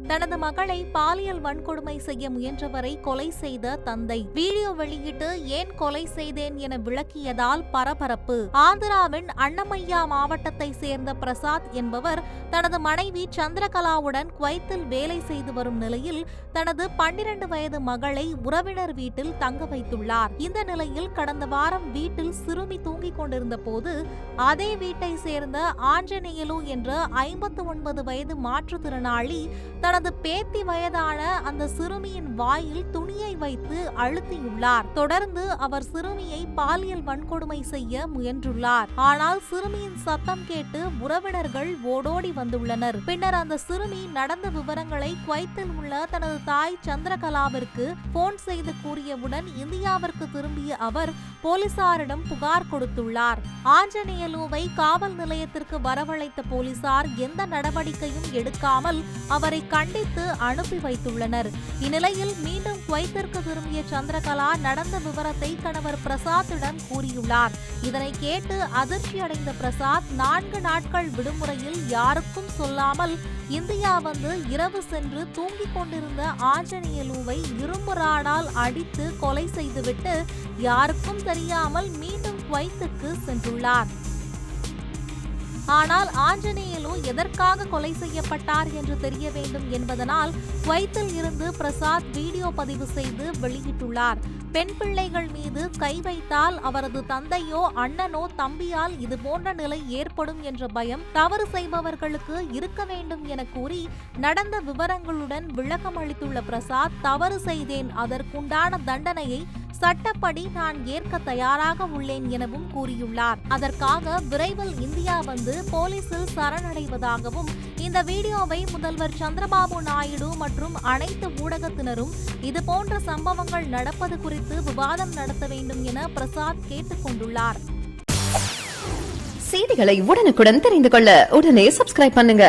தனது மகளை பாலியல் வன்கொடுமை செய்ய முயன்றவரை கொலை செய்த தந்தை வீடியோ வெளியிட்டு ஏன் கொலை செய்தேன் என விளக்கியதால் பரபரப்பு. ஆந்திராவின் அன்னமையா மாவட்டத்தை சேர்ந்த பிரசாத் என்பவர் தனது மனைவி சந்திரகலாவுடன் குவைத்தில் வேலை செய்து வரும் நிலையில் தனது 12 வயது மகளை உறவினர் வீட்டில் தங்க வைத்துள்ளார். இந்த நிலையில் கடந்த வாரம் வீட்டில் சிறுமி தூங்கிக் கொண்டிருந்த போது அதே வீட்டை சேர்ந்த ஆஞ்சநேயலு என்ற 59 வயது மாற்றுத்திறனாளி தனது பேத்தி வயதான அந்த சிறுமியின் வாயில் துணியை வைத்து அழுத்தியுள்ளார். தொடர்ந்து அவர் சிறுமியை பாலியல் வன்கொடுமை செய்ய முயன்றுள்ளார். ஆனால் சிறுமியின் சத்தம் கேட்டு உறவினர்கள் ஓடோடி வந்துள்ளனர். பின்னர் அந்த சிறுமி நடந்த விவரங்களை குவைத்தில் உள்ள தனது தாய் சந்திரகலாவிற்கு போன் செய்து கூறியவுடன் இந்தியாவிற்கு திரும்பிய அவர் போலீசாரிடம் புகார் கொடுத்துள்ளார். ஆஞ்சநேயலுவை காவல் நிலையத்திற்கு வரவழைத்த போலீசார் எந்த நடவடிக்கையும் எடுக்காமல் அவரை கண்டித்து அனுப்பி வைத்துள்ளனர். இந்நிலையில் மீண்டும் குவைத்திற்கு திரும்பிய சந்திரகலா நடந்த விவரத்தை கணவர் பிரசாத்திடம் கூறியுள்ளார். இதனை கேட்டு அதிர்ச்சியடைந்த பிரசாத் 4 நாட்கள் விடுமுறையில் யாருக்கும் சொல்லாமல் இந்தியா வந்து இரவு சென்று தூங்கிக் கொண்டிருந்த ஆஞ்சநேயலுவை இரும்பு ராடால் அடித்து கொலை செய்துவிட்டு யாருக்கும் தெரியாமல் மீண்டும் குவைத்துக்கு சென்றுள்ளார். ஆனால் ஆஞ்சநேயலு எதற்காக கொலை செய்யப்பட்டார் என்று தெரிய வேண்டும் என்பதனால் குவைத்தில் இருந்து பிரசாத் வீடியோ பதிவு செய்து வெளியிட்டுள்ளார். பெண் பிள்ளைகள் மீது கை வைத்தால் அவரது தந்தையோ அண்ணனோ தம்பியால் இதுபோன்ற நிலை ஏற்படும் என்ற பயம் தவறு செய்பவர்களுக்கு இருக்க வேண்டும் என கூறி நடந்த விவரங்களுடன் விளக்கம் அளித்துள்ள பிரசாத், தவறு செய்தேன், அதற்குண்டான தண்டனையை சட்டப்படி நான் ஏற்க தயாராக உள்ளேன் எனவும் கூறியுள்ளார். அதற்காக விரைவில் இந்தியா வந்து போலீசில் சரணடைவதாகவும் இந்த வீடியோவை முதல்வர் சந்திரபாபு நாயுடு மற்றும் அனைத்து ஊடகத்தினரும் இதுபோன்ற சம்பவங்கள் நடப்பது குறித்து விவாதம் நடத்த வேண்டும் என பிரசாத் கேட்டுக் கொண்டுள்ளார். செய்திகளை உடனுக்குடன் தெரிந்து கொள்ள உடனே சப்ஸ்கிரைப் பண்ணுங்க.